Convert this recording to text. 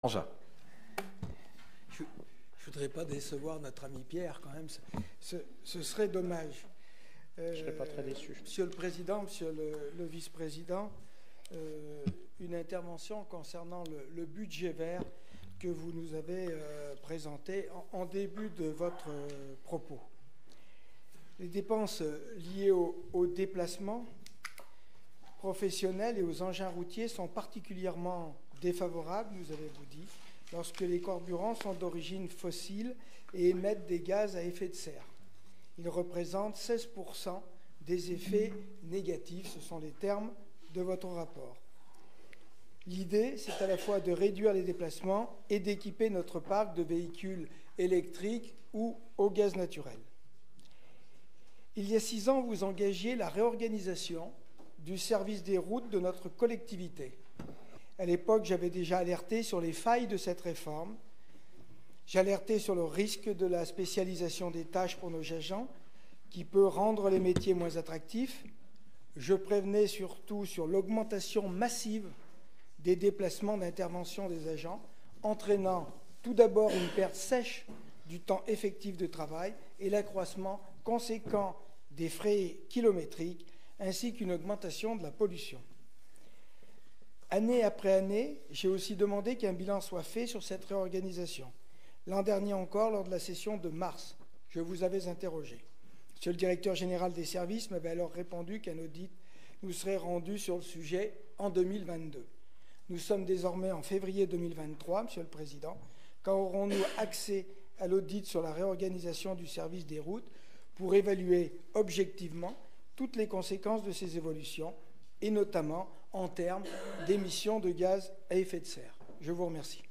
Je ne voudrais pas décevoir notre ami Pierre quand même, ce serait dommage. Je ne serais pas très déçu. Monsieur le Président, Monsieur le Vice-président, une intervention concernant le budget vert que vous nous avez présenté en début de votre propos. Les dépenses liées aux déplacements professionnels et aux engins routiers sont particulièrement défavorables, nous avez-vous dit, lorsque les carburants sont d'origine fossile et émettent des gaz à effet de serre. Ils représentent 16% des effets négatifs, ce sont les termes de votre rapport. L'idée, c'est à la fois de réduire les déplacements et d'équiper notre parc de véhicules électriques ou au gaz naturel. Il y a 6 ans, vous engagiez la réorganisation du service des routes de notre collectivité. À l'époque, j'avais déjà alerté sur les failles de cette réforme. J'alertais sur le risque de la spécialisation des tâches pour nos agents, qui peut rendre les métiers moins attractifs. Je prévenais surtout sur l'augmentation massive des déplacements d'intervention des agents, entraînant tout d'abord une perte sèche du temps effectif de travail et l'accroissement conséquent des frais kilométriques, ainsi qu'une augmentation de la pollution. Année après année, j'ai aussi demandé qu'un bilan soit fait sur cette réorganisation. L'an dernier encore, lors de la session de mars, je vous avais interrogé. Monsieur le directeur général des services m'avait alors répondu qu'un audit nous serait rendu sur le sujet en 2022. Nous sommes désormais en février 2023, Monsieur le Président. Quand aurons-nous accès à l'audit sur la réorganisation du service des routes pour évaluer objectivement toutes les conséquences de ces évolutions, et notamment en termes d'émissions de gaz à effet de serre? Je vous remercie.